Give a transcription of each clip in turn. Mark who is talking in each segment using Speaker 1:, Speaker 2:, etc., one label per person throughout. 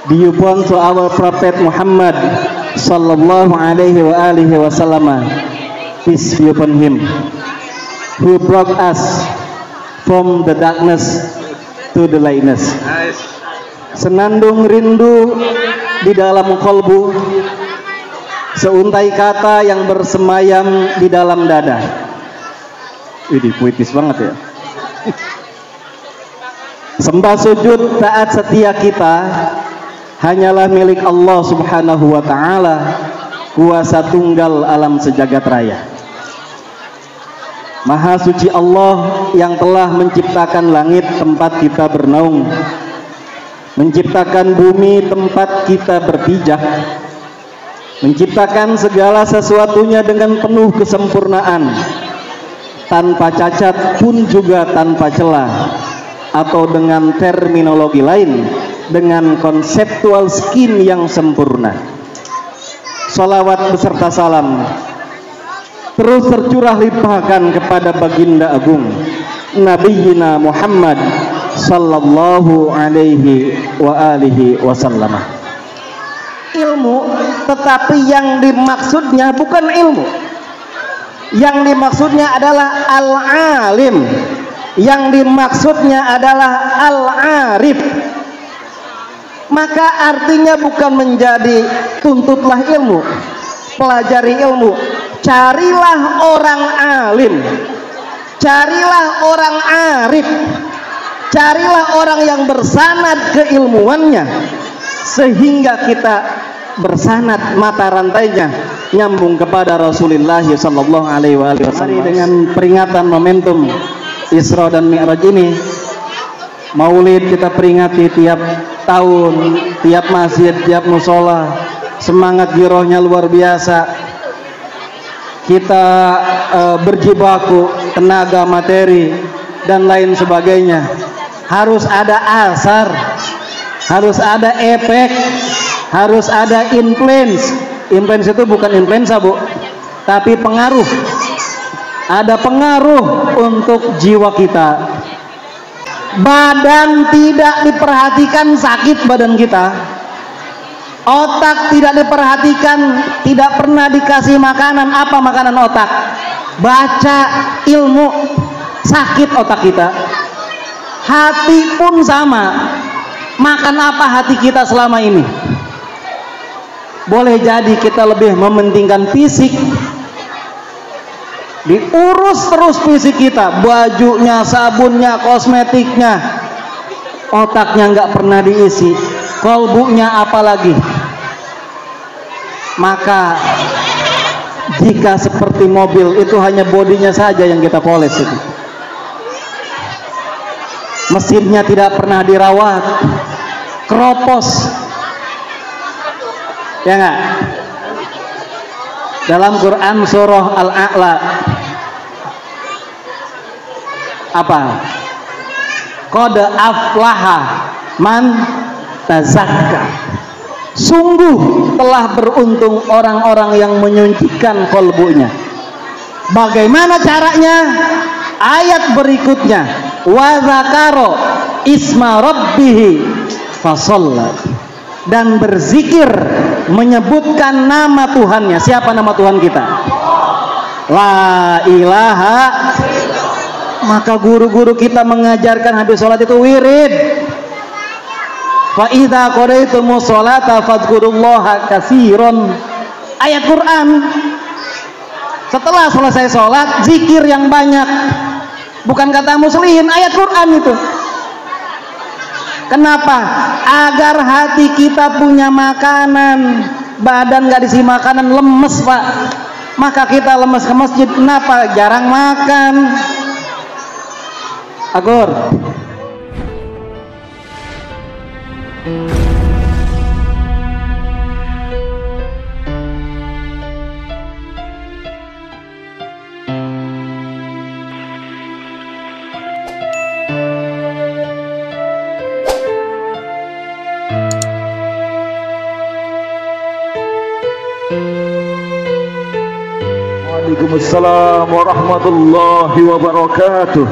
Speaker 1: Do you want to our Prophet Muhammad sallallahu alaihi wasallam, peace be upon him, who brought us from the darkness to the lightness. Senandung rindu di dalam kolbu, seuntai kata yang bersemayam di dalam dada. Ini puitis banget ya. Sembah sujud taat setia kita hanyalah milik Allah subhanahu wa ta'ala, kuasa tunggal alam sejagat raya. Maha suci Allah yang telah menciptakan langit tempat kita bernaung, menciptakan bumi tempat kita berpijak, menciptakan segala sesuatunya dengan penuh kesempurnaan, tanpa cacat pun juga tanpa celah, atau dengan terminologi lain, dengan konseptual skin yang sempurna. Salawat beserta salam terus tercurah limpahkan kepada baginda agung Nabiyina Muhammad sallallahu alaihi wa alihi wasallam. Ilmu, tetapi yang dimaksudnya bukan ilmu. Yang dimaksudnya adalah al-alim. Yang dimaksudnya adalah al-arif. Maka artinya bukan menjadi tuntutlah ilmu, pelajari ilmu, carilah orang alim, carilah orang arif, carilah orang yang bersanad keilmuannya, sehingga kita bersanad mata rantainya nyambung kepada Rasulullah sallallahu alaihi wasallam. Dengan peringatan momentum Isra dan Mi'raj ini, Maulid kita peringati tiap tahun, tiap masjid, tiap musola. Semangat girohnya luar biasa. Kita berjibaku tenaga, materi dan lain sebagainya. Harus ada asar, harus ada efek, harus ada influence. Influence itu bukan influenza, Bu, tapi pengaruh. Ada pengaruh untuk jiwa kita. Badan tidak diperhatikan, sakit badan kita. Otak tidak diperhatikan, tidak pernah dikasih makanan. Apa makanan otak? Baca ilmu, sakit otak kita. Hati pun sama. Makan apa hati kita selama ini? Boleh jadi kita lebih mementingkan fisik, diurus terus fisik kita, bajunya, sabunnya, kosmetiknya, otaknya nggak pernah diisi, kolbunya apalagi. Maka jika seperti mobil itu hanya bodinya saja yang kita poles, itu mesinnya tidak pernah dirawat, keropos, ya nggak? Dalam Quran surah Al-A'la apa? Qad aflaha man tazakka. Sungguh telah beruntung orang-orang yang menyucikan kolbunya. Bagaimana caranya? Ayat berikutnya, wa zakaro isma rabbih fasalla, dan berzikir menyebutkan nama Tuhannya. Siapa nama Tuhan kita? La ilaha. Maka guru-guru kita mengajarkan habis sholat itu wirid. Fa idza qadaytumus sholata fadhkurullaha katsiran. Ayat Quran. Setelah selesai sholat, zikir yang banyak. Bukan kata muslimin, ayat Quran itu. Kenapa? Agar hati kita punya makanan. Badan gak diisi makanan, lemes, Pak. Maka kita lemes ke masjid. Kenapa? Jarang makan. Agur. Waalaikumsalam warahmatullahi wabarakatuh.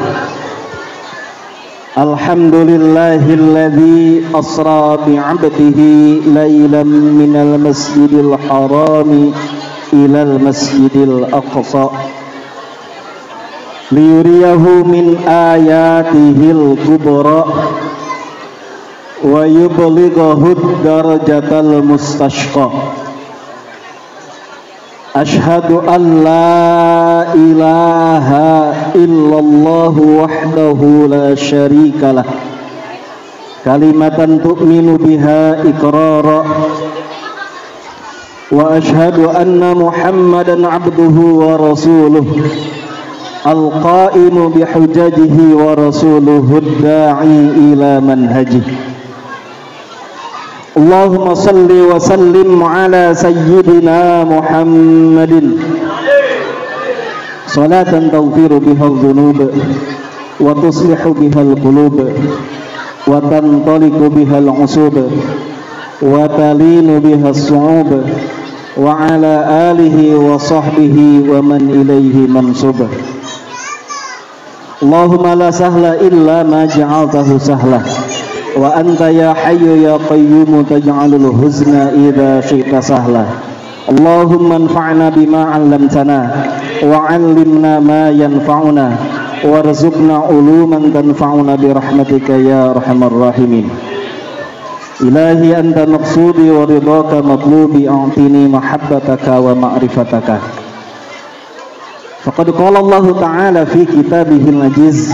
Speaker 1: Alhamdulillahilladzi asra bi'abdihi laylan minal masjidil harami ilal masjidil aqsa liyuriyahu min ayatihil kubra wa yublighahu darajatal mustashqa. Ashhadu an la ilaha illallah wahdahu la syarikalah kalimatan tu'minu biha iqrara wa ashhadu anna muhammadan abduhu wa rasuluh al-qa'imu bihujajihi wa rasuluhu ad-da'i ila manhajihi. Allahumma salli wa sallim ala sayyidina Muhammadin salatan taghfiru biha adh-dhunub wa tuslihu biha al-qulub wa tantaliqu biha al-usub wa talinu biha as-su'ub wa ala alihi wa sahbihi wa man ilayhi mansub. Allahumma la sahla illa ma ja'altahu sahla wa anta ya hayyu ya qayyum taj'alul huzna idza syi'ta sahla. Allahumma anfa'na bima 'allamtana wa 'allimna ma yanfa'una warzuqna uluman tanfa'una bi rahmatika ya arhamar rahimin. Ilahi anta maqsudi wa ridhaka matlubi a'tini mahabbataka wa ma'rifataka. Faqad qala Allah ta'ala fi kitabihil aziz,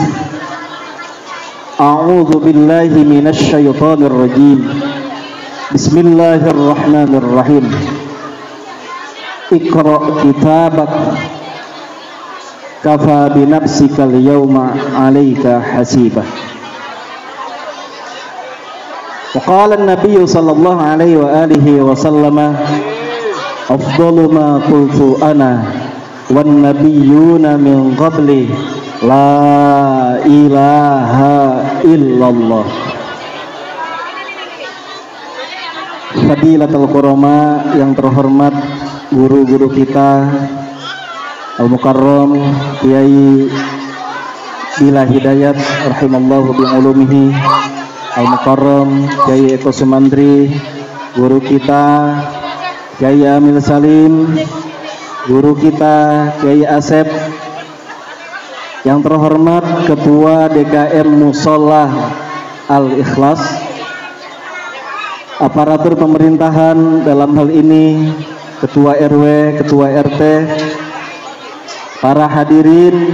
Speaker 1: a'udzu billahi minasy syaithanir rajim. Bismillahirrahmanirrahim. Iqra kitabak kafa bi nafsikal yawma 'alaika hasibah. Wa qala an-nabiy sallallahu alaihi wa alihi wa sallama afdalu ma qultu ana wan nabiyyuna min qabli la ilaha illallah. Fadilatul Qurama, yang terhormat guru-guru kita, Al-Mukarram Kiai Bila Hidayat rahimallahu bi'ulumihi, Al-Mukarram Kiai Eko Sumantri, guru kita Kiai Amil Salim, guru kita Kiai Asep, yang terhormat Ketua DKM Musholah Al-Ikhlas, aparatur pemerintahan dalam hal ini Ketua RW, Ketua RT, para hadirin,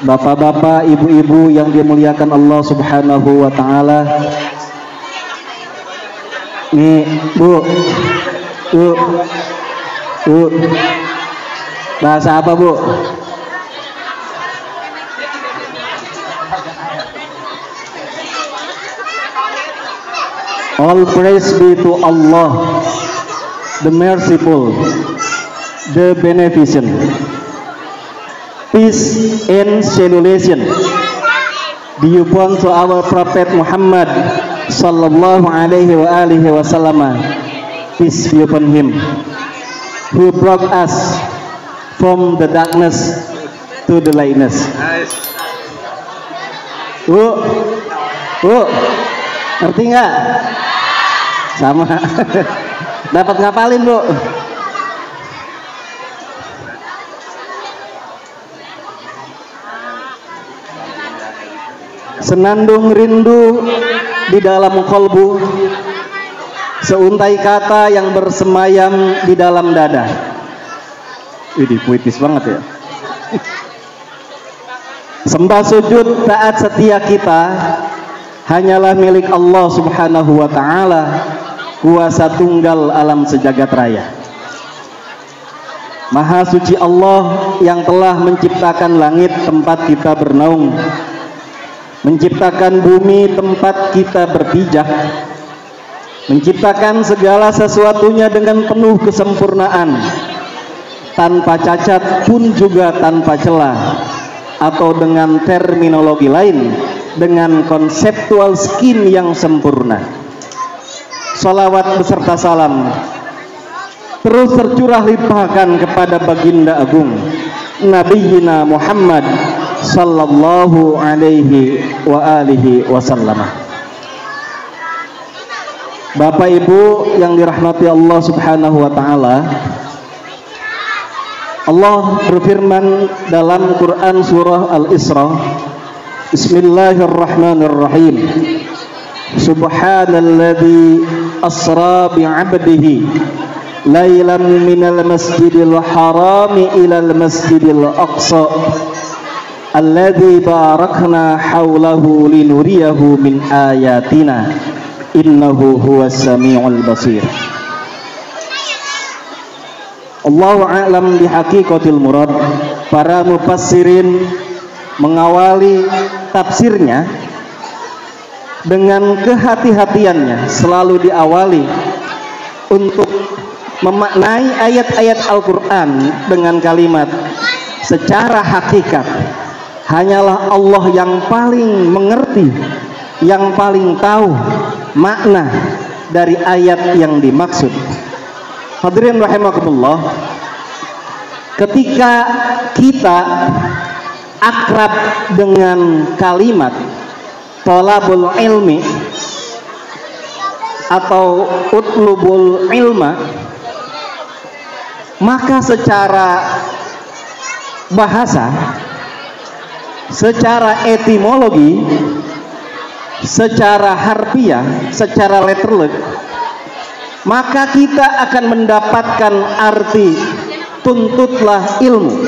Speaker 1: bapak-bapak, ibu-ibu yang dimuliakan Allah Subhanahu wa ta'ala. Nih Bu, bahasa apa Bu? All praise be to Allah, the merciful, the beneficent. Peace and salutation be upon to our Prophet Muhammad sallallahu alaihi wa alihi wasallam. Peace be upon him, who brought us from the darkness to the lightness. Ngerti nggak? Sama. Dapat ngapalin Bu? Senandung rindu di dalam kolbu, seuntai kata yang bersemayam di dalam dada. Ini puitis banget ya. Sembah sujud taat setia kita hanyalah milik Allah Subhanahu wa ta'ala, kuasa tunggal alam sejagat raya. Maha suci Allah yang telah menciptakan langit tempat kita bernaung, menciptakan bumi tempat kita berpijak, menciptakan segala sesuatunya dengan penuh kesempurnaan, tanpa cacat pun juga tanpa celah, atau dengan terminologi lain, dengan konseptual skin yang sempurna. Salawat beserta salam terus tercurah limpahkan kepada baginda agung Nabiyyina Muhammad sallallahu alaihi wa alihi wasallam. Bapak Ibu yang dirahmati Allah Subhanahu wa taala, Allah berfirman dalam Quran surah Al-Isra, Bismillahirrahmanirrahim. Subhanalladzi asra bi'abdihi lailan minal masjidil harami ilal masjidil aqsa alladzi barakna haulahu linuriyahu min ayatina innahu huwas samiul basir. Allahu a'lam bihaqiqatil murad. Para mufassirin mengawali tafsirnya dengan kehati-hatiannya, selalu diawali untuk memaknai ayat-ayat Al-Quran dengan kalimat secara hakikat hanyalah Allah yang paling mengerti, yang paling tahu makna dari ayat yang dimaksud. Hadirin rahimakumullah, ketika kita akrab dengan kalimat thalabul ilmi atau utlubul ilma, maka secara bahasa, secara etimologi, secara harfiah, secara letterlet, maka kita akan mendapatkan arti tuntutlah ilmu.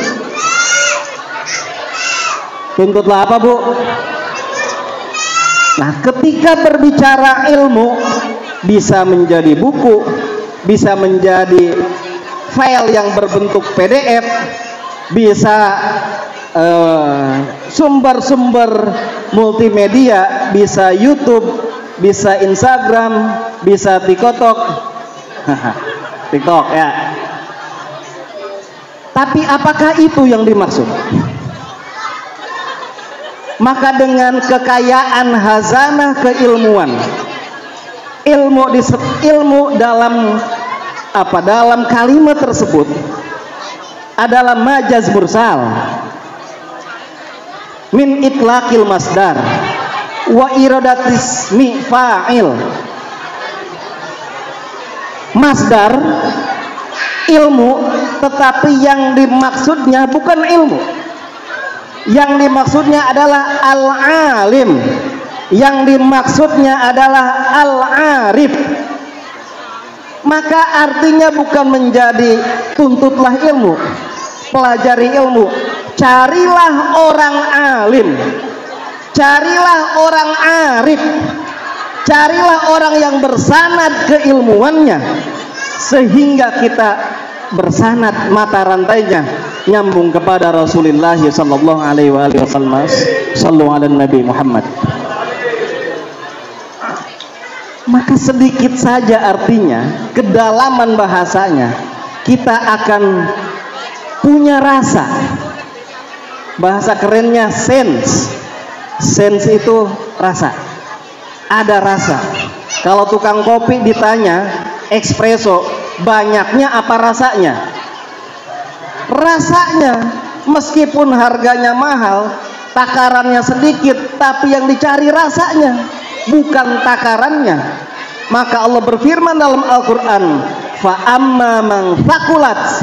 Speaker 1: Tuntutlah apa, Bu? Nah, ketika berbicara ilmu, bisa menjadi buku, bisa menjadi file yang berbentuk PDF, bisa sumber-sumber multimedia, bisa YouTube, bisa Instagram, bisa TikTok. TikTok ya. Tapi apakah itu yang dimaksud? Maka dengan kekayaan hazanah keilmuan, ilmu dalam dalam kalimat tersebut adalah majaz mursal min itlaqil masdar wa iradatis mi fa'il. Masdar ilmu, tetapi yang dimaksudnya bukan ilmu. Yang dimaksudnya adalah al-alim, yang dimaksudnya adalah al-arif. Maka artinya bukan menjadi tuntutlah ilmu, pelajari ilmu, carilah orang alim, carilah orang arif, carilah orang yang bersanad keilmuannya, sehingga kita bersanad mata rantainya nyambung kepada Rasulullah sallallahu alaihi wasallam. Sallu ala Nabi Muhammad. Maka sedikit saja artinya, kedalaman bahasanya, kita akan punya rasa. Bahasa kerennya sense. Sense itu rasa. Ada rasa. Kalau tukang kopi ditanya espresso, banyaknya apa rasanya? Rasanya, meskipun harganya mahal, takarannya sedikit, tapi yang dicari rasanya, bukan takarannya. Maka Allah berfirman dalam Al-Quran, fa amma man thaqulat,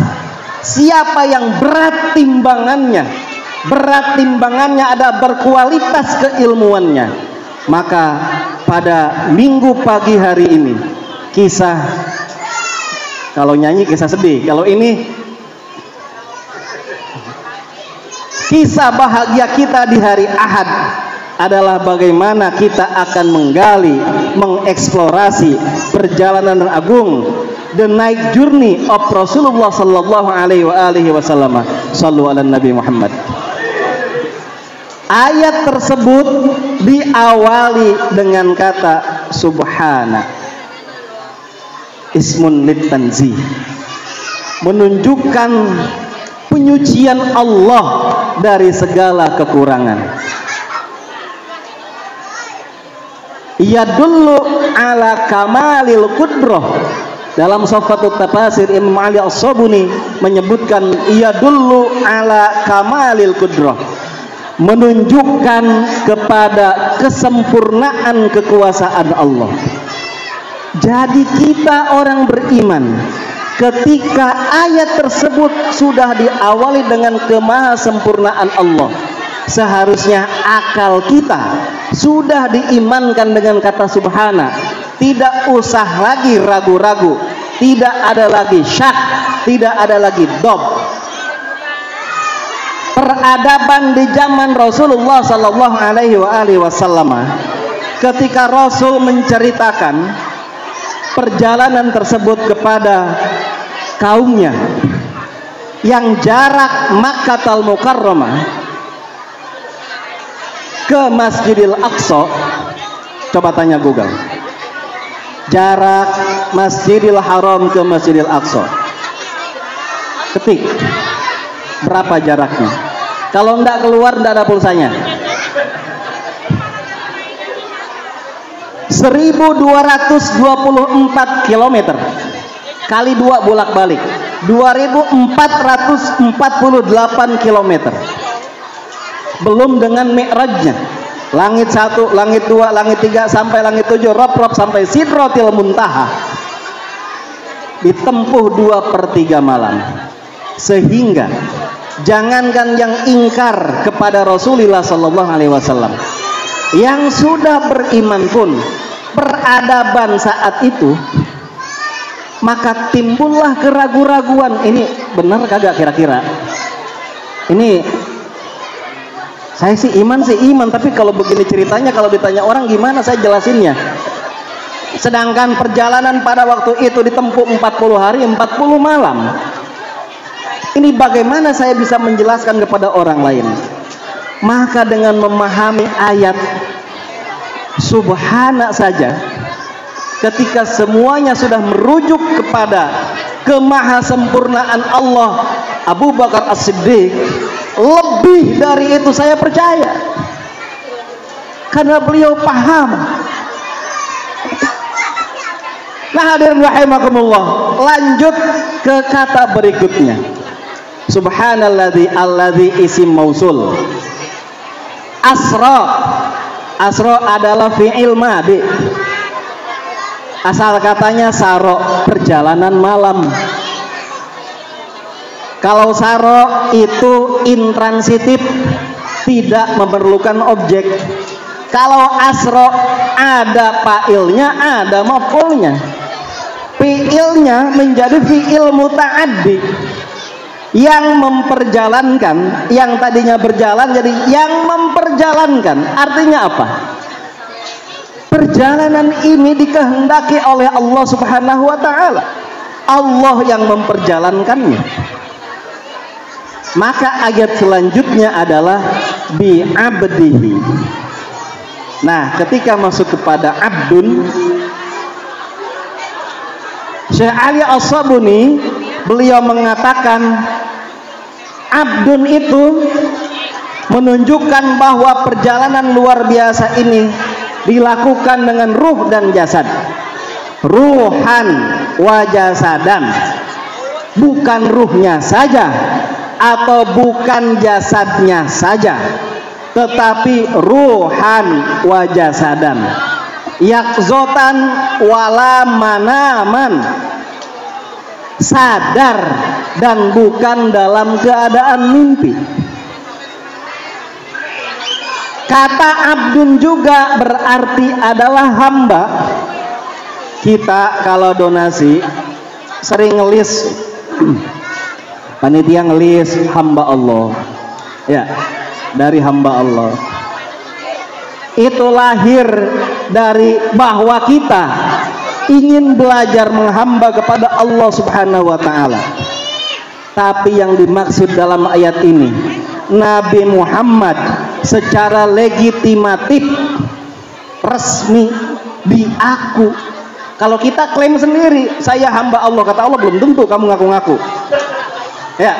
Speaker 1: siapa yang berat timbangannya ada berkualitas keilmuannya. Maka pada minggu pagi hari ini, kisah, kalau nyanyi kisah sedih, kalau ini kisah bahagia kita di hari Ahad adalah bagaimana kita akan menggali, mengeksplorasi perjalanan agung, the night journey of Rasulullah sallallahu alaihi wasallam. Sallu ala Nabi Muhammad. Ayat tersebut diawali dengan kata subhana, ismun litanzih, menunjukkan penyucian Allah dari segala kekurangan. Yadullu ala kamalil qudrah. Dalam Safatut Tafasir, Imam Ali As-Sabuni menyebutkan yadullu ala kamalil qudrah, menunjukkan kepada kesempurnaan kekuasaan Allah. Jadi kita orang beriman, ketika ayat tersebut sudah diawali dengan kemahasempurnaan Allah, seharusnya akal kita sudah diimankan dengan kata subhana. Tidak usah lagi ragu-ragu, tidak ada lagi syak, tidak ada lagi dob. Peradaban di zaman Rasulullah sallallahu alaihi wasallam, ketika Rasul menceritakan perjalanan tersebut kepada kaumnya yang jarak Makkatul Mukarramah ke Masjidil Aqsa. Coba tanya Google, jarak Masjidil Haram ke Masjidil Aqsa, ketik berapa jaraknya. Kalau enggak keluar, enggak ada pulsanya. 1224 km kali 2 bolak-balik 2448 km. Belum dengan mi'rajnya, langit 1, langit 2, langit 3 sampai langit 7, rob sampai Sidratil Muntaha, ditempuh 2/3 malam. Sehingga jangankan yang ingkar kepada Rasulullah sallallahu alaihi wasallam, yang sudah beriman pun peradaban saat itu, maka timbullah keraguan-raguan, ini benar kagak kira-kira. Ini saya sih iman, tapi kalau begini ceritanya, kalau ditanya orang gimana saya jelasinnya. Sedangkan perjalanan pada waktu itu ditempuh 40 hari 40 malam. Ini bagaimana saya bisa menjelaskan kepada orang lain? Maka dengan memahami ayat subhana saja, ketika semuanya sudah merujuk kepada kemahasempurnaan Allah, Abu Bakar As-Siddiq, lebih dari itu saya percaya, karena beliau paham. Nah hadirin rahimakumullah, lanjut ke kata berikutnya. Subhanalladzi alladzi isim mausul. Asra adalah fi'il madi. Asal katanya saro, perjalanan malam. Kalau saro itu intransitif, tidak memerlukan objek. Kalau asro ada fa'ilnya, ada maf'ulnya. Fi'ilnya menjadi fi'il muta'addi, yang memperjalankan, yang tadinya berjalan jadi yang memperjalankan. Artinya apa? Perjalanan ini dikehendaki oleh Allah Subhanahu wa ta'ala, Allah yang memperjalankannya. Maka ayat selanjutnya adalah bi'abdihi. Nah, ketika masuk kepada abdun, Syekh Ali As-Sabuni beliau mengatakan abdun itu menunjukkan bahwa perjalanan luar biasa ini dilakukan dengan ruh dan jasad. Ruhan wa jasadan, bukan ruhnya saja atau bukan jasadnya saja, tetapi ruhan wa jasadan, yakzotan wala manaman, sadar dan bukan dalam keadaan mimpi. Kata abdun juga berarti adalah hamba. Kita kalau donasi sering ngelis, panitia ngelis hamba Allah, ya, dari hamba Allah. Itu lahir dari bahwa kita ingin belajar menghamba kepada Allah Subhanahu wa ta'ala. Tapi yang dimaksud dalam ayat ini, Nabi Muhammad secara legitimatif resmi diaku. Kalau kita klaim sendiri, saya hamba Allah, kata Allah belum tentu kamu ngaku-ngaku. Ya.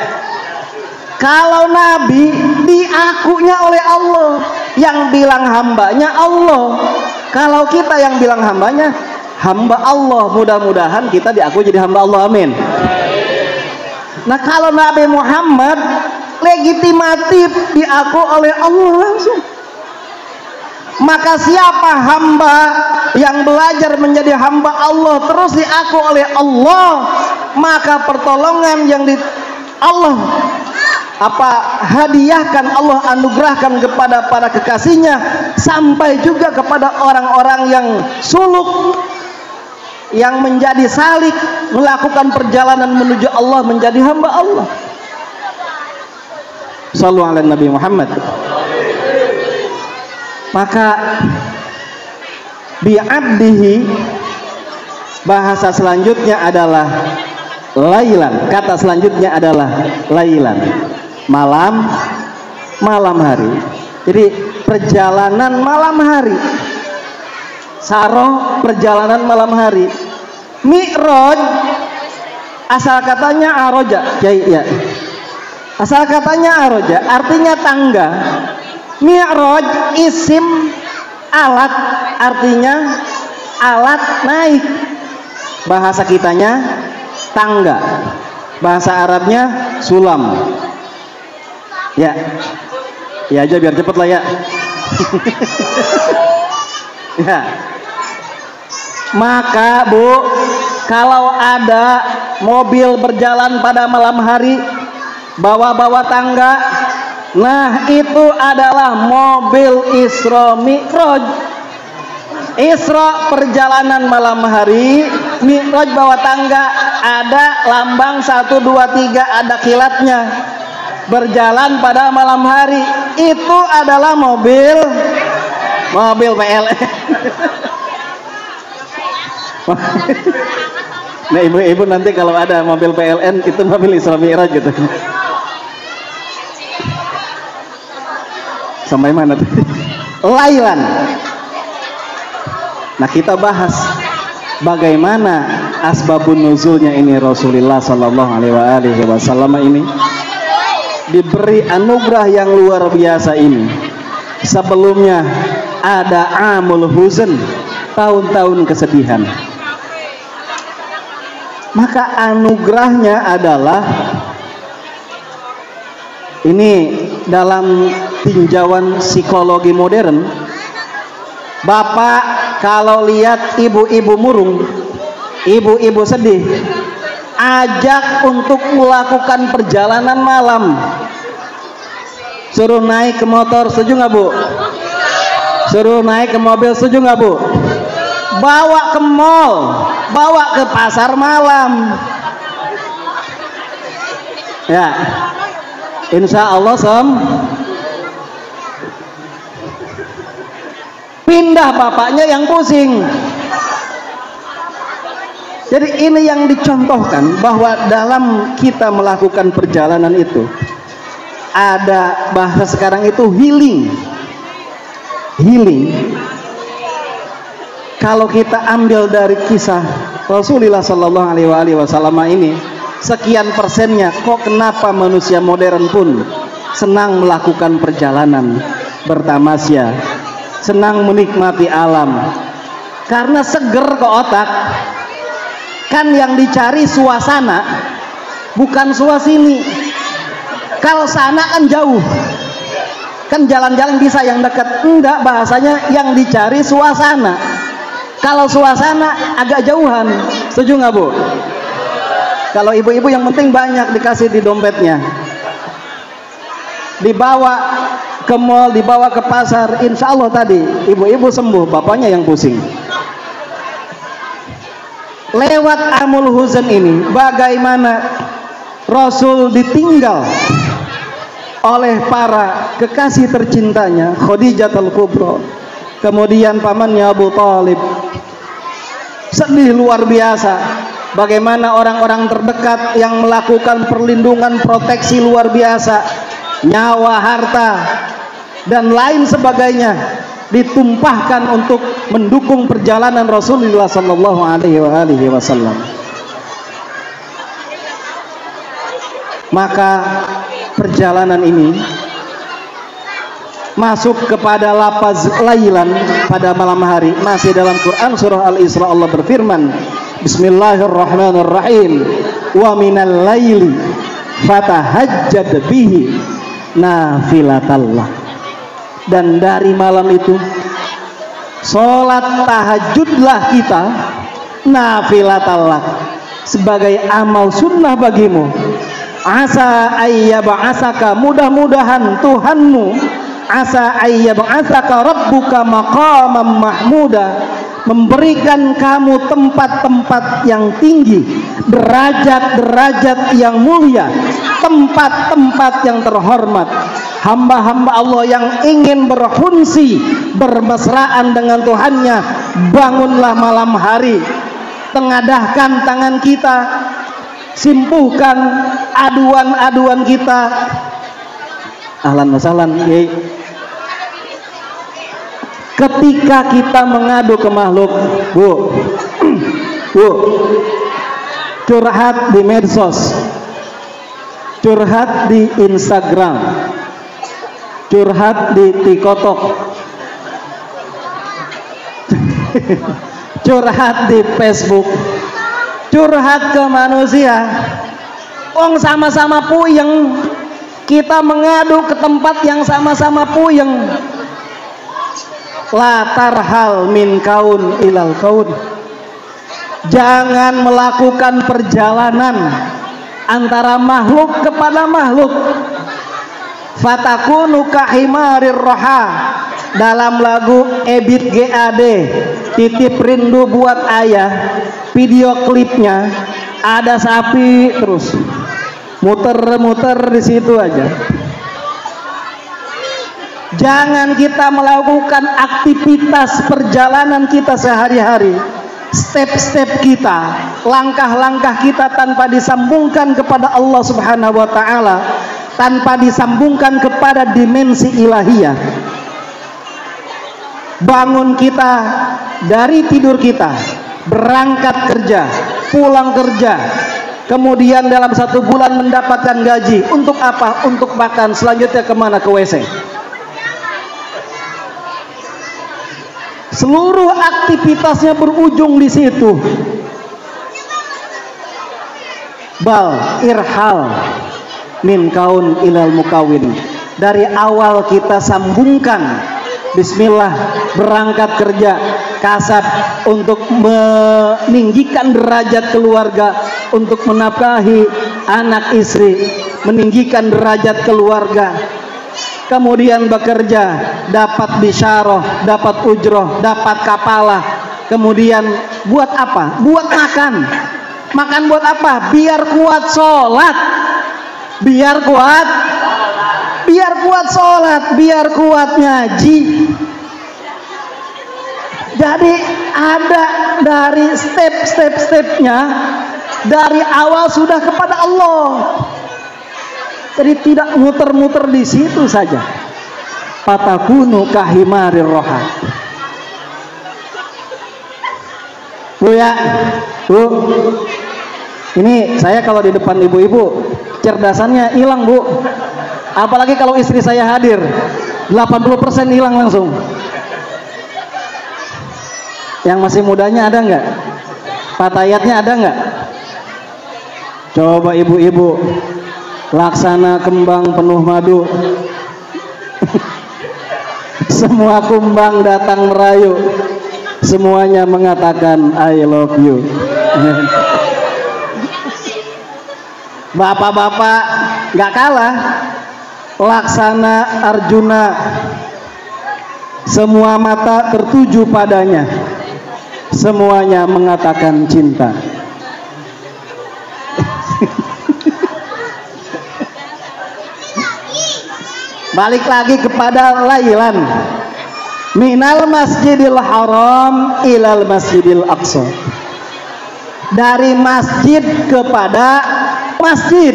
Speaker 1: Kalau Nabi diakunya oleh Allah, yang bilang hambanya Allah. Kalau kita yang bilang hambanya, hamba Allah. Mudah-mudahan kita diakui jadi hamba Allah, amin. Nah kalau Nabi Muhammad
Speaker 2: legitimatif diaku oleh Allah langsung. Maka siapa hamba yang belajar menjadi hamba Allah terus diaku oleh Allah, maka pertolongan yang Allah hadiahkan, Allah anugerahkan kepada para kekasihnya, sampai juga kepada orang-orang yang suluk, yang menjadi salik, melakukan perjalanan menuju Allah, menjadi hamba Allah. Shallu ala Nabi Muhammad. Maka bi'abdihi, bahasa selanjutnya adalah lailan. Kata selanjutnya adalah lailan, malam hari. Jadi perjalanan malam hari. Saroh, perjalanan malam hari. Mi'raj, asal katanya aroja, ya. Asal katanya aroja, artinya tangga. Mi'raj isim alat, artinya alat naik. Bahasa kitanya tangga, bahasa Arabnya sulam. Ya aja biar cepet lah ya. Ya. Maka Bu, kalau ada mobil berjalan pada malam hari bawa-bawa tangga, nah itu adalah mobil Isra Mi'raj. Isra perjalanan malam hari, Mi'raj bawa tangga, ada lambang 1, 2, 3, ada kilatnya. Berjalan pada malam hari, itu adalah mobil PLN. Nah ibu-ibu nanti kalau ada mobil PLN itu mobil Isra Mi'raj gitu. Sampai mana tadi? Lailan. Nah kita bahas bagaimana asbabun nuzulnya ini. Rasulullah Sallallahu Alaihi Wasallam ini diberi anugerah yang luar biasa ini. Sebelumnya ada amul huzn, tahun-tahun kesedihan. Maka anugerahnya adalah ini dalam tinjauan psikologi modern. Bapak kalau lihat ibu-ibu murung, ibu-ibu sedih, ajak untuk melakukan perjalanan malam. Suruh naik ke motor, setuju nggak Bu? Suruh naik ke mobil, setuju nggak Bu? Bawa ke mall, bawa ke pasar malam. Ya, insya Allah pindah bapaknya yang pusing. Jadi ini yang dicontohkan, bahwa dalam kita melakukan perjalanan itu ada bahasa sekarang itu healing. Kalau kita ambil dari kisah Rasulullah Sallallahu Alaihi Wasallam ini, sekian persennya kok kenapa manusia modern pun senang melakukan perjalanan bertamasya, senang menikmati alam, karena seger ke otak. Kan yang dicari suasana, bukan suasini. Kalau sana kan jauh, kan jalan-jalan bisa yang dekat. Enggak, bahasanya yang dicari suasana. Kalau suasana agak jauhan, setuju nggak Bu? Kalau ibu-ibu yang penting banyak dikasih di dompetnya, dibawa ke mall, dibawa ke pasar, insya Allah tadi ibu-ibu sembuh, bapaknya yang pusing. Lewat amul huzn ini, bagaimana Rasul ditinggal oleh para kekasih tercintanya, Khadijatul Kubra, kemudian pamannya Abu Thalib. Sedih luar biasa. Bagaimana orang-orang terdekat yang melakukan perlindungan, proteksi luar biasa, nyawa, harta, dan lain sebagainya ditumpahkan untuk mendukung perjalanan Rasulullah Sallallahu Alaihi Wasallam. Maka perjalanan ini masuk kepada lafaz lailan, pada malam hari. Masih dalam Quran surah Al-Isra, Allah berfirman, Bismillahirrahmanirrahim, wa minal laili fatahajjad bihi nafilatallah. Dan dari malam itu sholat tahajudlah kita nafilatallah, sebagai amal sunnah bagimu. Asa ayyab'asaka, mudah-mudahan Tuhanmu, asa ayyab'asaka rabbuka maqaman mahmuda, memberikan kamu tempat-tempat yang tinggi, derajat-derajat yang mulia, tempat-tempat yang terhormat. Hamba-hamba Allah yang ingin berfungsi, bermesraan dengan Tuhannya, bangunlah malam hari, tengadahkan tangan kita, simpuhkan aduan-aduan kita. Ahlan wa sahlan. Ketika kita mengadu ke makhluk, bu, curhat di medsos, curhat di Instagram, curhat di TikTok, curhat di Facebook, curhat ke manusia. Wong sama-sama puyeng, kita mengadu ke tempat yang sama-sama puyeng. La tarhal min kaun ilal kaun, jangan melakukan perjalanan antara makhluk kepada makhluk. Fatakunu kahimarir roha, dalam lagu Ebit GAD Titip Rindu Buat Ayah, video klipnya ada sapi terus muter-muter di situ aja. Jangan kita melakukan aktivitas perjalanan kita sehari-hari, step-step kita, langkah-langkah kita tanpa disambungkan kepada Allah Subhanahu wa Ta'ala, tanpa disambungkan kepada dimensi ilahiyah. Bangun kita dari tidur kita, berangkat kerja, pulang kerja, kemudian dalam 1 bulan mendapatkan gaji. Untuk apa? Untuk makan. Selanjutnya kemana? Ke WC. Seluruh aktivitasnya berujung di situ. Bal irhal min kaun ilal mukawin. Dari awal kita sambungkan bismillah, berangkat kerja, kasab untuk meninggikan derajat keluarga, untuk menafkahi anak istri, meninggikan derajat keluarga. Kemudian bekerja, dapat bisyarah, dapat ujroh, dapat kapalah. Kemudian buat apa? Buat makan. Makan buat apa? Biar kuat sholat. Biar kuat sholat, biar kuat ngaji. Jadi ada dari step-stepnya, dari awal sudah kepada Allah. Jadi tidak muter-muter di situ saja. Fatakunu kahimarir roha. Bu ya, bu, ini saya kalau di depan ibu-ibu cerdasannya hilang, bu. Apalagi kalau istri saya hadir, 80% hilang langsung. Yang masih mudanya ada nggak? Fatayatnya ada nggak? Coba ibu-ibu, laksana kembang penuh madu. Semua kumbang datang merayu, semuanya mengatakan I love you. Bapak-bapak nggak kalah, laksana Arjuna, semua mata tertuju padanya, semuanya mengatakan cinta. Balik lagi kepada lailan, minal masjidil haram ilal masjidil aqsa, dari masjid kepada masjid.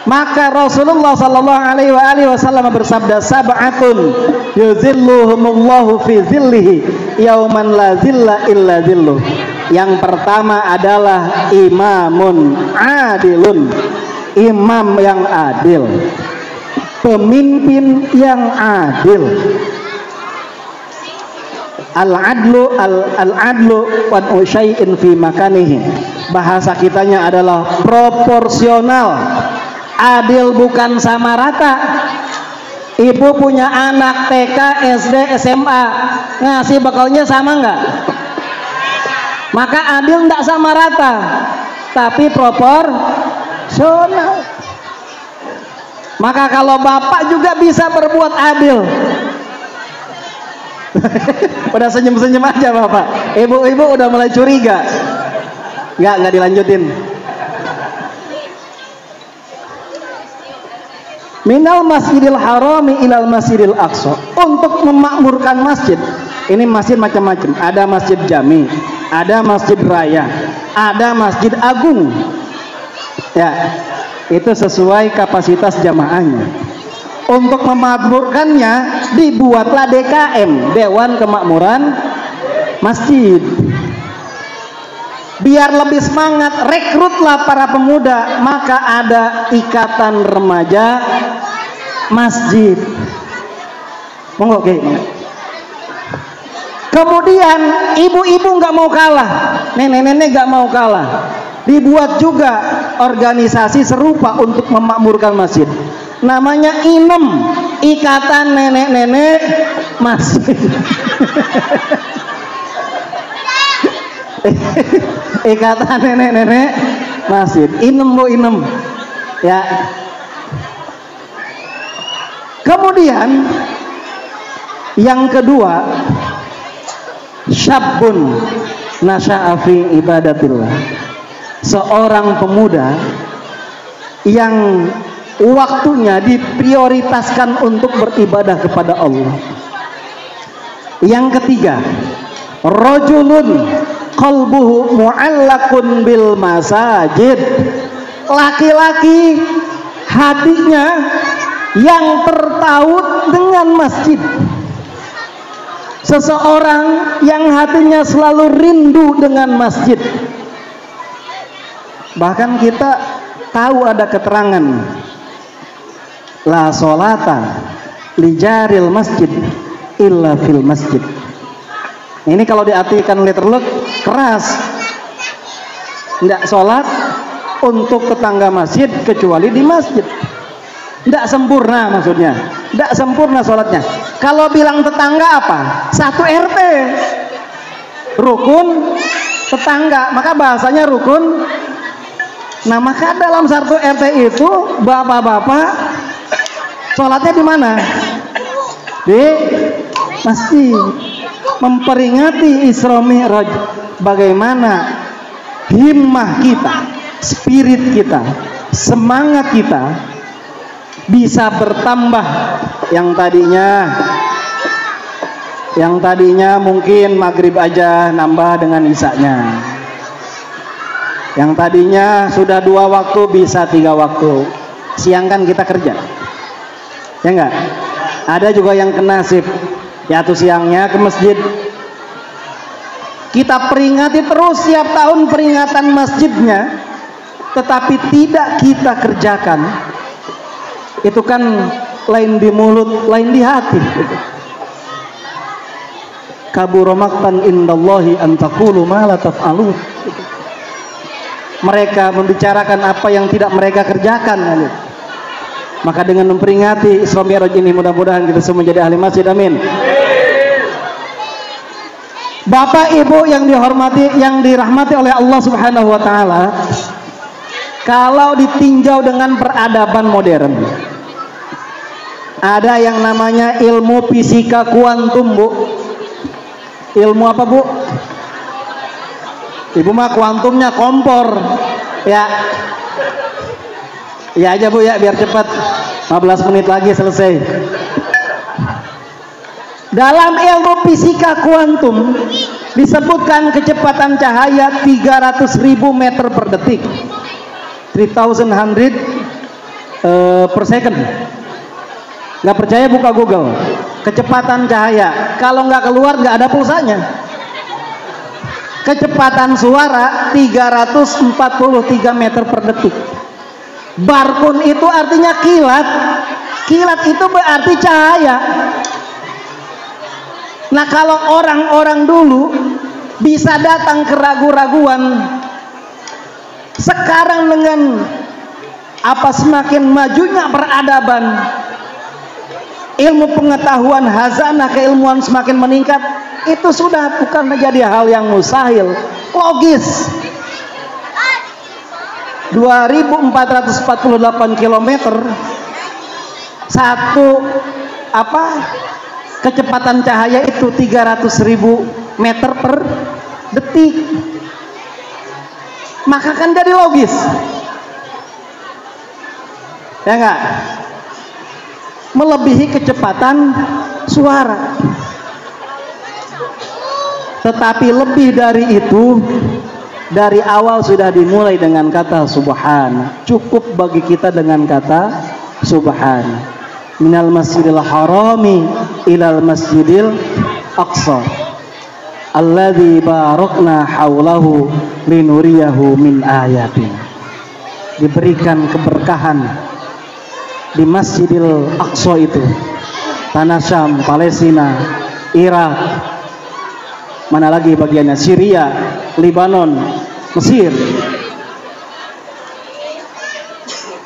Speaker 2: Maka Rasulullah sallallahu alaihi wasallam bersabda, sab'atun yuzilluhumullahu fi zillihi yauman la zilla illa zilluh. Yang pertama adalah imamun adilun, imam yang adil, pemimpin yang adil. Al-adlu al-adlu wa syai'in fi makanihi. Bahasa kitanya adalah proporsional, adil bukan sama rata. Ibu punya anak TK, SD, SMA, ngasih bekalnya sama nggak? Maka adil nggak sama rata, tapi proporsional. Maka kalau bapak juga bisa berbuat adil. Udah senyum-senyum aja bapak. Ibu-ibu udah mulai curiga. Nggak dilanjutin. Minal masjidil harami ilal masjidil aqsa. Untuk memakmurkan masjid, ini masjid macam-macam. Ada masjid jami, ada masjid raya, ada masjid agung. Ya, itu sesuai kapasitas jamaahnya. Untuk memakmurkannya dibuatlah DKM, Dewan Kemakmuran Masjid. Biar lebih semangat, rekrutlah para pemuda, maka ada ikatan remaja masjid. Monggo, oke. Kemudian ibu-ibu nggak mau kalah, nenek-nenek nggak mau kalah. Dibuat juga organisasi serupa untuk memakmurkan masjid. Namanya INEM, Ikatan Nenek-nenek Masjid. Ikatan Nenek-nenek Masjid. INEM bu, INEM. Ya. Kemudian yang kedua, syabun nasya'a fi ibadatillah. Seorang pemuda yang waktunya diprioritaskan untuk beribadah kepada Allah. Yang ketiga, rajulun qalbuhu mu'allaqun bil masajid. Laki-laki hatinya yang tertaut dengan masjid. Seseorang yang hatinya selalu rindu dengan masjid. Bahkan kita tahu ada keterangan la sholata li jaril masjid illa fil masjid. Ini kalau diartikan letterlock keras, tidak sholat untuk tetangga masjid kecuali di masjid. Tidak sempurna maksudnya, tidak sempurna sholatnya. Kalau bilang tetangga apa? Satu RT, rukun tetangga, maka bahasanya rukun. Nah, maka dalam satu RT itu bapak-bapak sholatnya di mana? Di masjid. Memperingati Isra Mi'raj. Bagaimana himmah kita, spirit kita, semangat kita bisa bertambah. Yang tadinya mungkin maghrib aja nambah dengan isanya. Yang tadinya sudah 2 waktu bisa 3 waktu. Siang kan kita kerja, ya enggak? Ada juga yang kenasib, yaitu siangnya ke masjid. Kita peringati terus setiap tahun peringatan masjidnya, tetapi tidak kita kerjakan. Itu kan lain di mulut, lain di hati. Kabura maqtan indallahi an taqulu ma la taf'alun. Mereka membicarakan apa yang tidak mereka kerjakan. Maka dengan memperingati Isra Mi'raj ini, mudah-mudahan kita semua menjadi ahli masjid, amin. Bapak Ibu yang dihormati, yang dirahmati oleh Allah Subhanahu wa taala, kalau ditinjau dengan peradaban modern, ada yang namanya ilmu fisika kuantum, Bu. Ilmu apa, Bu? Ibu mah kuantumnya kompor, ya. Ya aja Bu ya, biar cepat. 15 menit lagi selesai. Dalam ilmu fisika kuantum disebutkan kecepatan cahaya 300.000 meter per detik. 3,100 per second. Nggak percaya buka Google. Kecepatan cahaya. Kalau nggak keluar nggak ada pulsanya. Kecepatan suara 343 meter per detik. Barkun itu artinya kilat. Kilat itu berarti cahaya. Nah, kalau orang-orang dulu bisa datang ke ragu-raguan, sekarang dengan Apa semakin majunya peradaban, ilmu pengetahuan, hazanah keilmuan semakin meningkat, itu sudah bukan menjadi hal yang mustahil, logis. 2448 km, satu kecepatan cahaya itu 300.000 meter per detik. Maka kan jadi logis, ya enggak? Melebihi kecepatan suara. Tetapi lebih dari itu, dari awal sudah dimulai dengan kata subhana. Cukup bagi kita dengan kata subhana. Minal masjidil harami ilal masjidil aqsa alladzi barakna haulahu linuriyahu min ayatin. Diberikan keberkahan di Masjidil Aqsa itu, tanah Syam, Palestina, Irak, mana lagi bagiannya, Syria, Lebanon, Mesir.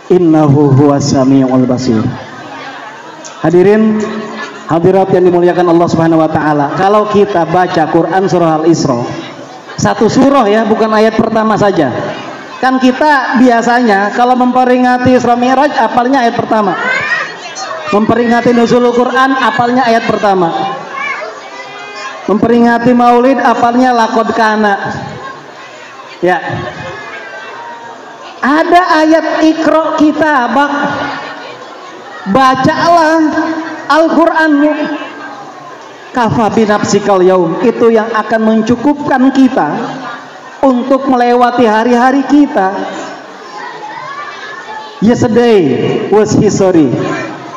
Speaker 2: Innahu huwas samiul basir. Hadirin hadirat yang dimuliakan Allah Subhanahu wa taala, kalau kita baca Quran surah Al-Isra, satu surah ya, bukan ayat pertama saja. Kan kita biasanya kalau memperingati Isra Mi'raj apalnya ayat pertama. Memperingati nuzulul Quran apalnya ayat pertama. Memperingati Maulid apalnya laqad kana. Ya. Ada ayat Iqra kitabak. Bacalah Al-Qur'anmu. Kafa binafsikal yaum, itu yang akan mencukupkan kita untuk melewati hari-hari kita. Yesterday was history,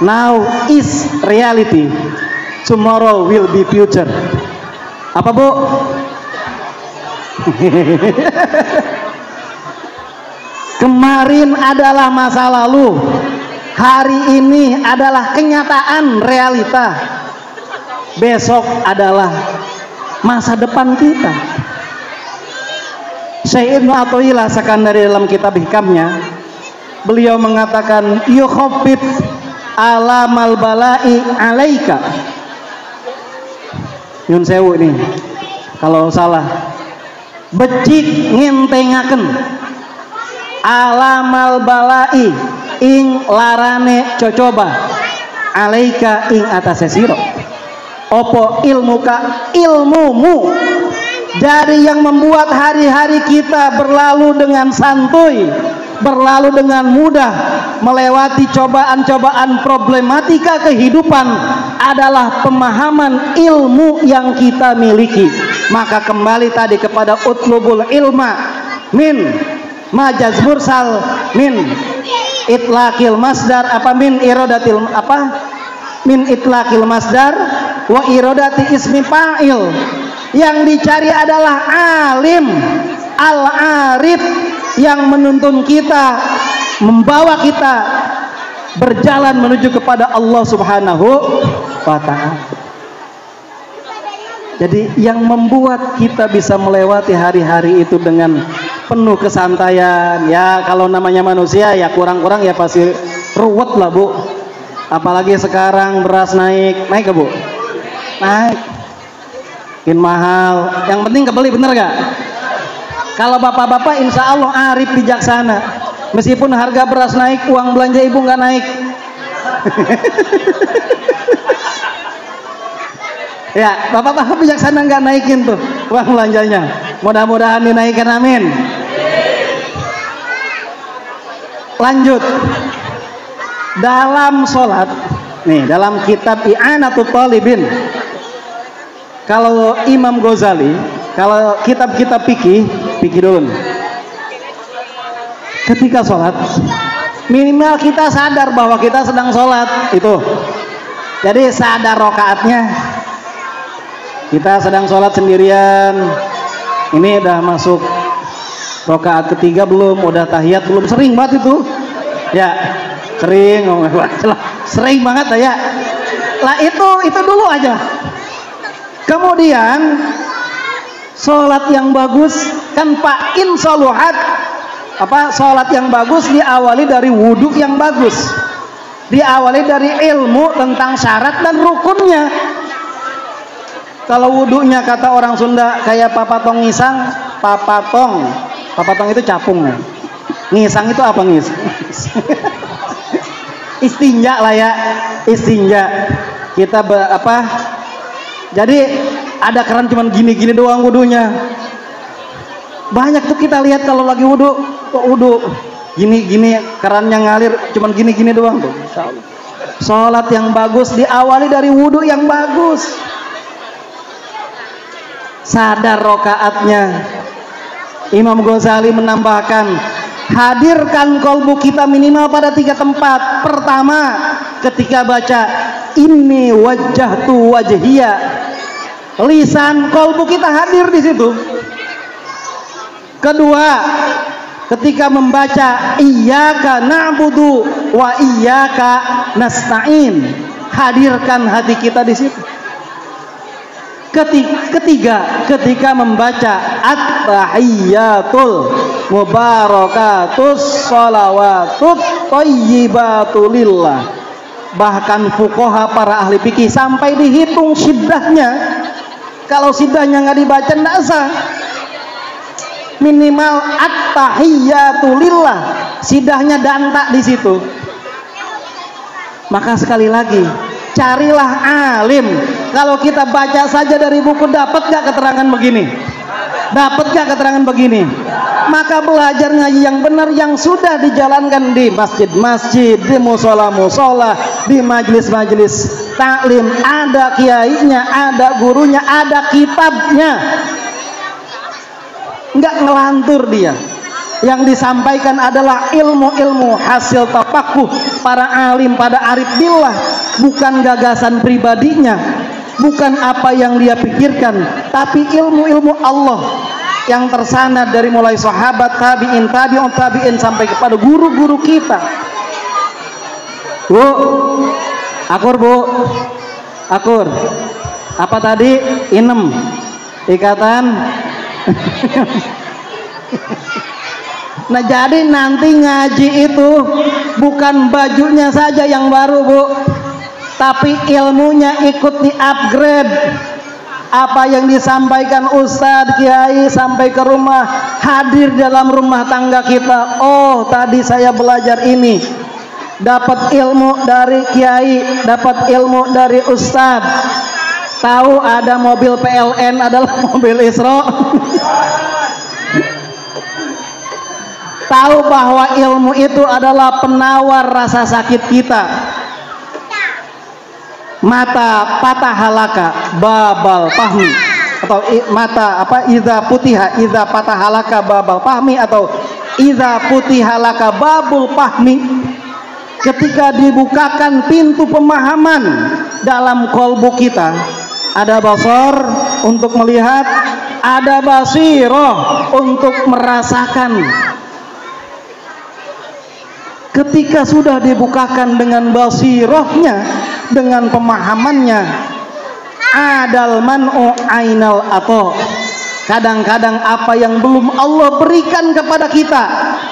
Speaker 2: now is reality, tomorrow will be future. Apa Bu? Kemarin adalah masa lalu, hari ini adalah kenyataan realita, besok adalah masa depan kita. Syekh Ibnu Athaillah Sakandari dalam kitab hikamnya, beliau mengatakan yukhaffif alamal bala'i alaika. Nyun sewu ini kalau salah, becik ngentengaken alamal bala'i ing larane cocoba alaika ing atase sira. Opo ilmuka, ilmumu, dari yang membuat hari-hari kita berlalu dengan santuy, berlalu dengan mudah, melewati cobaan-cobaan problematika kehidupan, adalah pemahaman ilmu yang kita miliki. Maka kembali tadi kepada utlubul ilma min majaz mursal, min itlaqil masdar, min iradatil min itlaqil masdar wa iradati ismi fa'il. Yang dicari adalah alim al-arif yang menuntun kita, membawa kita berjalan menuju kepada Allah Subhanahu wa ta'ala. Jadi yang membuat kita bisa melewati hari-hari itu dengan penuh kesantaian, ya kalau namanya manusia ya kurang-kurang ya pasti ruwet lah Bu. Apalagi sekarang beras naik ke Bu? Naik, makin mahal. Yang penting kebeli, bener gak? Kalau bapak-bapak insya Allah arif bijaksana, meskipun harga beras naik, uang belanja ibu nggak naik. Ya, bapak-bapak bijaksana nggak naikin tuh uang belanjanya. Mudah-mudahan dinaikkan, amin. Lanjut, dalam sholat nih, dalam kitab I'anatul Talibin, kalau Imam Ghazali, kalau kitab-kitab fikih dulu nih, ketika sholat minimal kita sadar bahwa kita sedang sholat itu. Jadi sadar rokaatnya, kita sedang sholat sendirian, ini udah masuk rokaat ketiga belum, udah tahiyat belum, sering banget itu ya, sering banget ya lah. Itu dulu aja. Kemudian sholat yang bagus kan Pak, in sholuhat Sholat yang bagus diawali dari wudhu yang bagus, diawali dari ilmu tentang syarat dan rukunnya. Kalau wudhunya kata orang Sunda kayak papatong ngisang, papatong itu capung, ngisang itu apa ngis? Istinja lah ya, istinja. Kita jadi ada keran cuman gini-gini doang wudhunya. Banyak tuh kita lihat kalau lagi wudhu, kok wudhu gini-gini, kerannya ngalir cuman gini-gini doang tuh. Sholat yang bagus diawali dari wudhu yang bagus. Sadar rokaatnya. Imam Ghazali menambahkan, hadirkan kolbu kita minimal pada 3 tempat. Pertama, ketika baca inni wajjahtu wajhiya, lisan kolbu kita hadir di situ. Kedua, ketika membaca iyyaka na'budu wa iyyaka nasta'in, hadirkan hati kita di situ. Ketiga, ketika membaca at-tahiyyatul mubarakatus sholawatut thayyibatu lillah, bahkan fuqaha para ahli fikih sampai dihitung siddahnya. Kalau siddahnya nggak dibaca nggak sah. Minimal at-tahiyyatu lillah, sidahnya dantak di situ. Maka sekali lagi, carilah alim. Kalau kita baca saja dari buku, dapat gak keterangan begini? Dapat gak keterangan begini? Maka belajar ngaji yang benar yang sudah dijalankan di masjid-masjid, di musola-musola, di majelis-majelis taklim, ada kiainya, ada gurunya, ada kitabnya. Nggak ngelantur dia. Yang disampaikan adalah ilmu-ilmu hasil tapakuh para alim, pada arif billah, bukan gagasan pribadinya, bukan apa yang dia pikirkan, tapi ilmu-ilmu Allah yang tersanad dari mulai sahabat, tabi'in, tabi'un tabi'in sampai kepada guru-guru kita. Bu, akur apa tadi? Inem, ikatan. Nah, jadi nanti ngaji itu bukan bajunya saja yang baru, Bu, tapi ilmunya ikut di-upgrade. Apa yang disampaikan Ustadz Kiai sampai ke rumah, hadir dalam rumah tangga kita. Oh, tadi saya belajar ini, dapat ilmu dari Kiai, dapat ilmu dari Ustadz. Tahu ada mobil PLN adalah mobil Isra. Tahu bahwa ilmu itu adalah penawar rasa sakit kita. Mata patah halaka babal pahmi, atau mata idza putiha idza patah halaka babal pahmi, atau idza putiha halaka babul pahmi. Ketika dibukakan pintu pemahaman dalam kolbu kita, ada basar untuk melihat, ada basirah untuk merasakan. Ketika sudah dibukakan dengan basirahnya, dengan pemahamannya, adal man'u ainal ato. Kadang-kadang apa yang belum Allah berikan kepada kita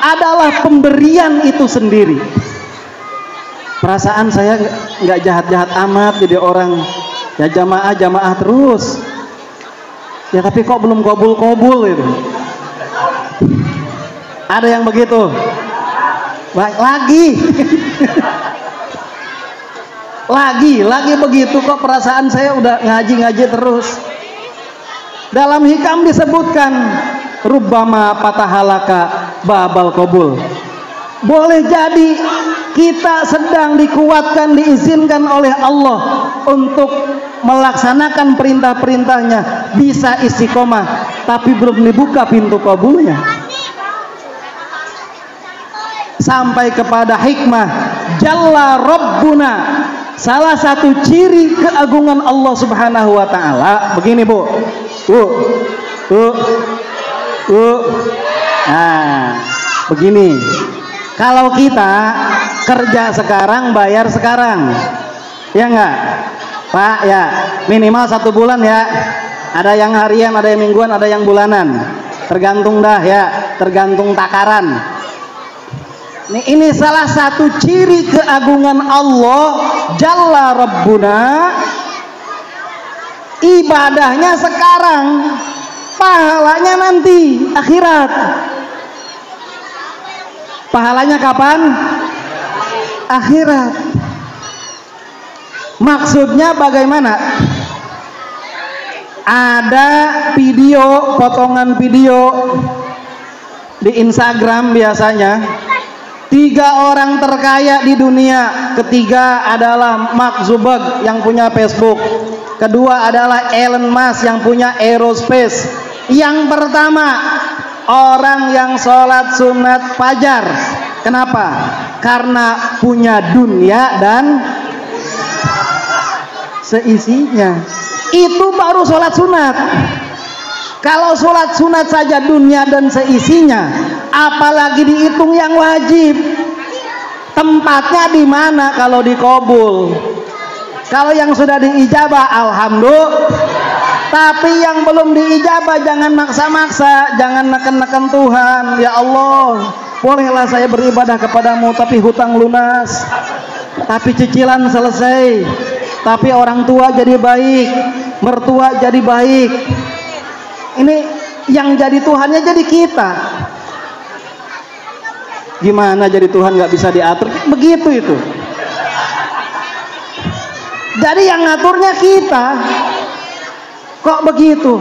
Speaker 2: adalah pemberian itu sendiri. Perasaan saya nggak jahat-jahat amat jadi orang, ya jamaah terus. Ya tapi kok belum kabul itu. Ada yang begitu? lagi begitu kok, perasaan saya udah ngaji terus. Dalam hikam disebutkan rubbama patah halaka babal qabul. Boleh jadi kita sedang dikuatkan, diizinkan oleh Allah untuk melaksanakan perintah-perintahnya, bisa istiqomah, tapi belum dibuka pintu kabulnya. Sampai kepada hikmah Jalla Rabbuna. Salah satu ciri keagungan Allah Subhanahu wa ta'ala begini, Bu. Nah, begini. Kalau kita kerja sekarang, bayar sekarang, ya enggak, Pak? Ya, minimal 1 bulan ya. Ada yang harian, ada yang mingguan, ada yang bulanan. Tergantung dah ya, tergantung takaran. Ini salah satu ciri keagungan Allah Jalla Rabbuna. Ibadahnya sekarang, pahalanya nanti akhirat. Pahalanya kapan? Akhirat. Maksudnya bagaimana? Ada video, potongan video di Instagram biasanya, 3 orang terkaya di dunia. Ketiga adalah Mark Zuckerberg yang punya Facebook. Kedua adalah Elon Musk yang punya Aerospace. Yang pertama, orang yang sholat sunat fajar. Kenapa? Karena punya dunia dan seisinya. Itu baru sholat sunat. Kalau sholat sunat saja dunia dan seisinya, apalagi dihitung yang wajib. Tempatnya di mana kalau dikabul? Kalau yang sudah diijabah, alhamdulillah. Tapi yang belum diijabah jangan maksa-maksa, jangan neken-neken Tuhan. Ya Allah, bolehlah saya beribadah kepadamu, tapi hutang lunas, tapi cicilan selesai, tapi orang tua jadi baik, mertua jadi baik. Ini yang jadi Tuhannya jadi kita. Gimana jadi Tuhan nggak bisa diatur? Begitu itu. Jadi yang ngaturnya kita. Kok begitu?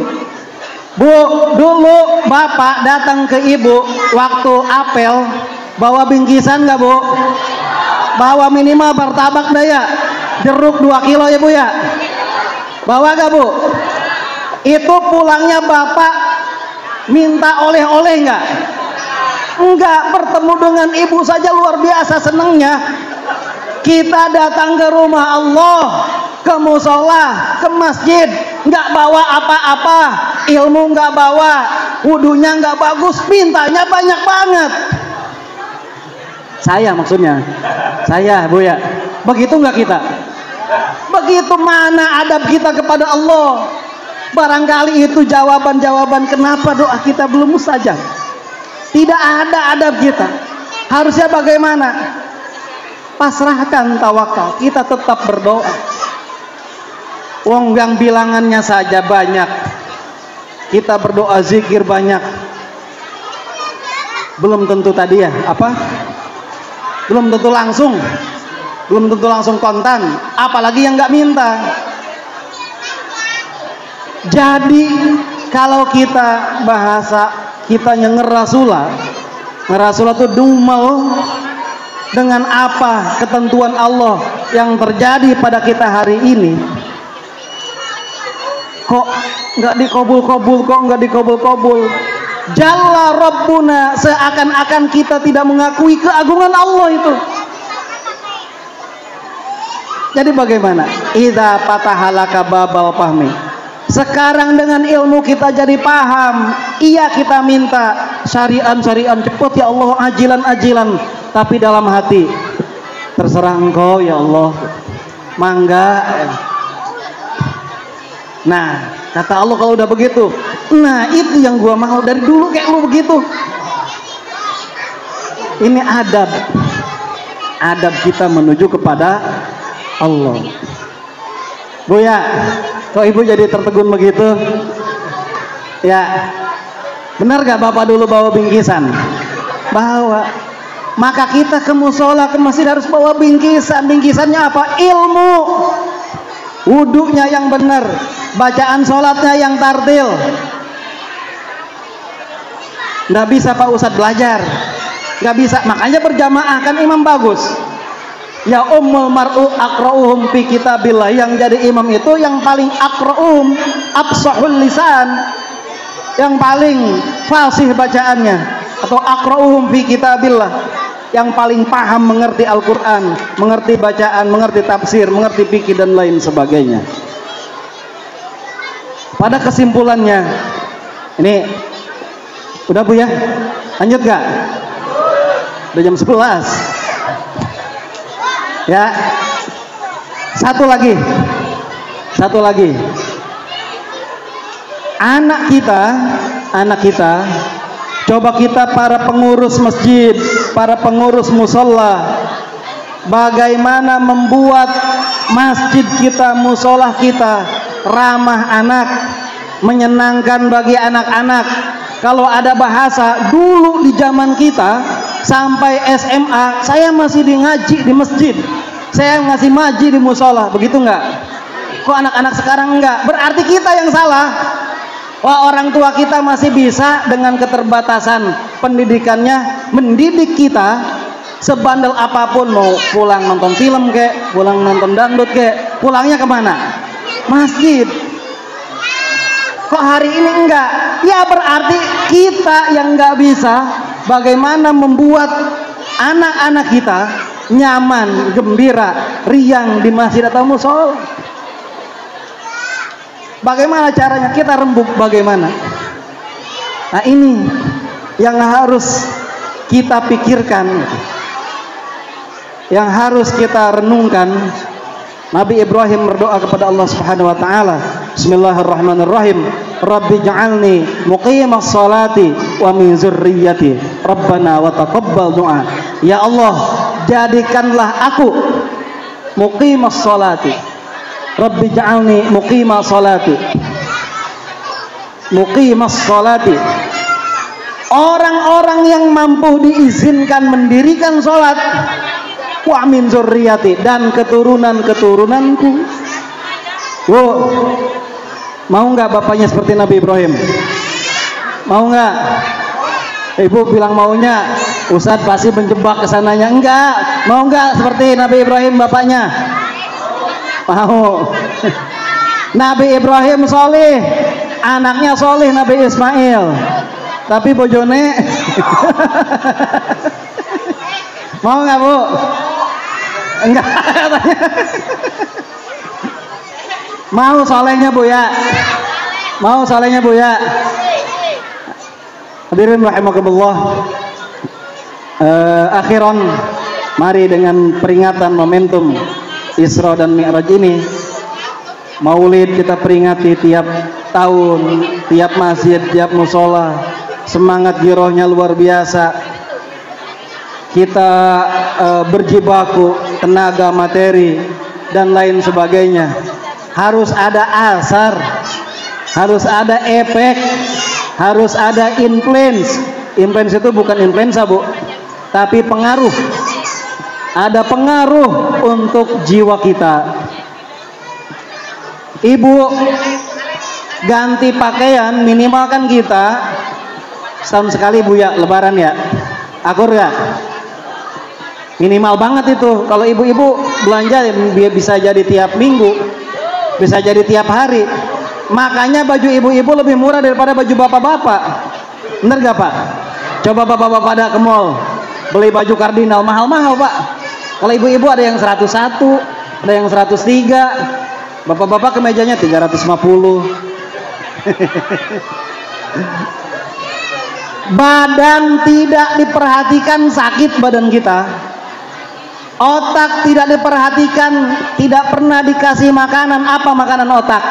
Speaker 2: Bu, dulu bapak datang ke ibu waktu apel, bawa bingkisan nggak bu? Bawa minimal martabak daya, jeruk 2 kilo ya bu ya? Bawa nggak bu? Itu pulangnya bapak minta oleh-oleh nggak? Enggak, bertemu dengan ibu saja luar biasa senangnya. Kita datang ke rumah Allah, ke musola, ke masjid, nggak bawa apa-apa, ilmu nggak bawa, wudunya nggak bagus, mintanya banyak banget. Saya maksudnya, saya bu ya, begitu nggak kita? Begitu mana adab kita kepada Allah? Barangkali itu jawaban-jawaban kenapa doa kita belum mustajab. Tidak ada adab kita. Harusnya bagaimana? Pasrahkan tawakal, kita tetap berdoa. Wong yang bilangannya saja banyak, kita berdoa zikir banyak. Belum tentu tadi ya, apa? Belum tentu langsung kontan, apalagi yang nggak minta. Jadi kalau kita bahasa kitanya ngerasula tuh dumel dengan apa ketentuan Allah yang terjadi pada kita hari ini. Kok nggak dikabul. Jalla Rabbuna, seakan-akan kita tidak mengakui keagungan Allah itu. Jadi bagaimana? Idza fatahalaka babal fahmi. Sekarang dengan ilmu kita jadi paham. Iya, kita minta syariat cepat ya Allah, ajilan. Tapi dalam hati, terserah engkau ya Allah, mangga. Nah, kata Allah kalau udah begitu, nah itu yang gua mau dari dulu kayak lu begitu. Ini adab kita menuju kepada Allah. Bu ya, kok ibu jadi tertegun begitu? Ya, benar gak bapak dulu bawa bingkisan? Bawa. Maka kita ke musola, ke masjid harus bawa bingkisan. Bingkisannya apa? Ilmu. Wudunya yang benar, bacaan sholatnya yang tartil. Nggak bisa Pak Ustadz belajar, nggak bisa. Makanya berjamaah kan imam bagus. Ya ummul mar'u aqra'uhum fi kitabillah. Yang jadi imam itu yang paling aqra'uhum, afsahul lisan, yang paling fasih bacaannya, atau aqra'uhum fi kitabillah, yang paling paham mengerti Al-Quran, mengerti bacaan, mengerti tafsir, mengerti fikih dan lain sebagainya. Pada kesimpulannya, ini udah bu ya, lanjut gak? Udah jam 11 ya. Satu lagi, anak kita, coba kita para pengurus masjid, para pengurus musola, bagaimana membuat masjid kita, musolah kita ramah anak, menyenangkan bagi anak-anak. Kalau ada bahasa dulu di zaman kita sampai SMA, saya masih ngaji di masjid, saya ngasih maji di musola, begitu enggak? Kok anak-anak sekarang enggak? Berarti kita yang salah. Wah, orang tua kita masih bisa dengan keterbatasan pendidikannya mendidik kita sebandel apapun, mau pulang nonton film kek, pulang nonton dangdut kek, pulangnya kemana? Masjid. Kok hari ini enggak? Ya berarti kita yang enggak bisa bagaimana membuat anak-anak kita nyaman, gembira, riang di masjid atau musola. Bagaimana caranya? Kita rembuk bagaimana? Nah ini yang harus kita pikirkan, yang harus kita renungkan. Nabi Ibrahim berdoa kepada Allah Subhanahu wa taala, Bismillahirrahmanirrahim. Rabbi ja'alni muqimas salati wa min zurriyyati. Rabbana wa taqabbal du'a. Ya Allah, jadikanlah aku muqimas salati. Rabbi ja'alni muqimas salati. Muqimas salati. Orang-orang yang mampu diizinkan mendirikan salat, wa min zurriyati, dan keturunan-keturunanku. Wow. Mau nggak bapaknya seperti Nabi Ibrahim? Mau nggak? Ibu bilang maunya, Ustadz pasti menjebak kesananya. Enggak. Mau nggak seperti Nabi Ibrahim bapaknya? Mau. Nabi Ibrahim soleh, anaknya soleh Nabi Ismail, tapi bojone mau nggak Bu? Enggak katanya. Mau solehnya Bu ya? Mau solehnya Bu ya? Hadirin rahimakumullah. Akhiran, mari dengan peringatan momentum Isra dan Mi'raj ini, Maulid kita peringati tiap tahun, tiap masjid, tiap musola. Semangat girohnya luar biasa. Kita berjibaku tenaga, materi, dan lain sebagainya. Harus ada asar, harus ada efek, harus ada influence. Influence itu bukan influenza Bu, tapi pengaruh. Ada pengaruh untuk jiwa kita. Ibu ganti pakaian minimal kan kita setahun sekali Bu ya, lebaran ya, akur ya, minimal banget itu. Kalau ibu-ibu belanja bisa jadi tiap minggu, bisa jadi tiap hari. Makanya baju ibu-ibu lebih murah daripada baju bapak-bapak. Bener gak Pak? Coba bapak-bapak ada ke mall beli baju kardinal, mahal-mahal Pak. Kalau ibu-ibu ada yang 101, ada yang 103, bapak-bapak kemejanya 350. Badan tidak diperhatikan, sakit badan kita. Otak tidak diperhatikan, tidak pernah dikasih makanan. Apa makanan otak?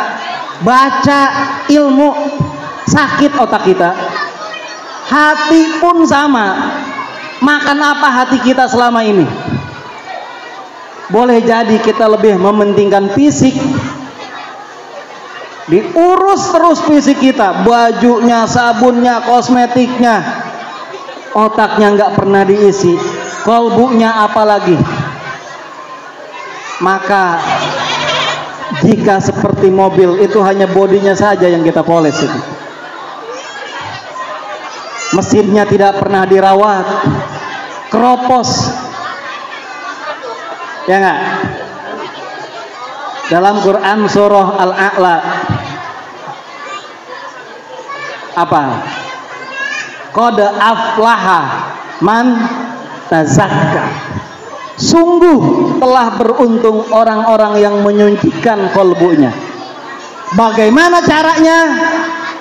Speaker 2: Baca ilmu, sakit otak kita. Hati pun sama. Makan apa hati kita selama ini? Boleh jadi kita lebih mementingkan fisik, diurus terus fisik kita, bajunya, sabunnya, kosmetiknya, otaknya nggak pernah diisi, kolbunya apalagi. Maka jika seperti mobil itu hanya bodinya saja yang kita poles itu, mesinnya tidak pernah dirawat, keropos. Ya enggak? Dalam Quran surah Al-A'la apa? Qad aflaha man tazakka. Sungguh telah beruntung orang-orang yang menyucikan kolbunya. Bagaimana caranya?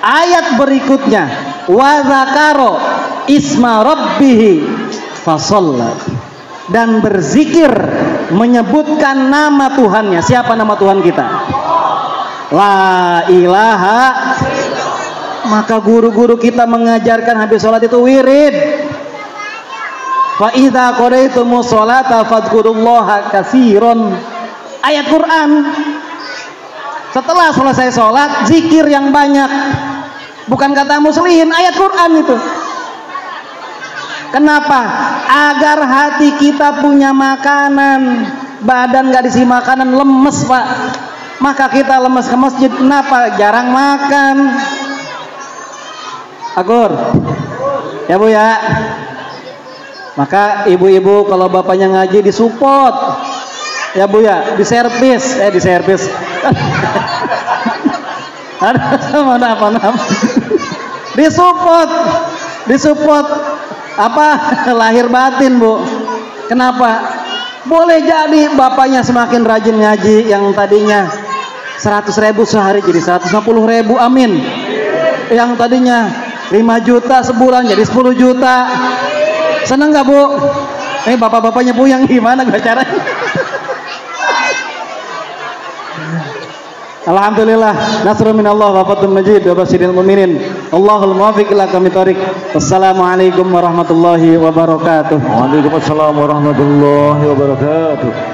Speaker 2: Ayat berikutnya, wa zakaro isma rabbih fasalla, dan berzikir menyebutkan nama Tuhannya. Siapa nama Tuhan kita? La ilaha. Maka guru-guru kita mengajarkan habis sholat itu wirid. Fa idza qadaytumus sholata fadhkurullaha katsiran. Ayat Quran. Setelah selesai sholat, zikir yang banyak. Bukan kata muslimin, ayat Quran itu. Kenapa? Agar hati kita punya makanan. Badan gak diisi makanan, lemes Pak. Maka kita lemes ke masjid. Kenapa? Jarang makan. Agur. Ya Bu ya. Maka ibu-ibu kalau bapaknya ngaji disupport. Ya Bu ya, diservis. Diservis. Ada apa? Disupport apa lahir batin Bu. Kenapa? Boleh jadi bapaknya semakin rajin ngaji, yang tadinya 100.000 sehari jadi 150.000, amin. Yang tadinya 5 juta sebulan jadi 10 juta. Seneng nggak Bu? Bapak-bapaknya Bu yang gimana caranya? Alhamdulillah, nasrun minallah wa fathun majid wa basyiril mu'minin. Allahul muwaffiq ila aqwamit thoriq. Wassalamualaikum warahmatullahi wabarakatuh.
Speaker 3: Waalaikumsalam warahmatullahi wabarakatuh.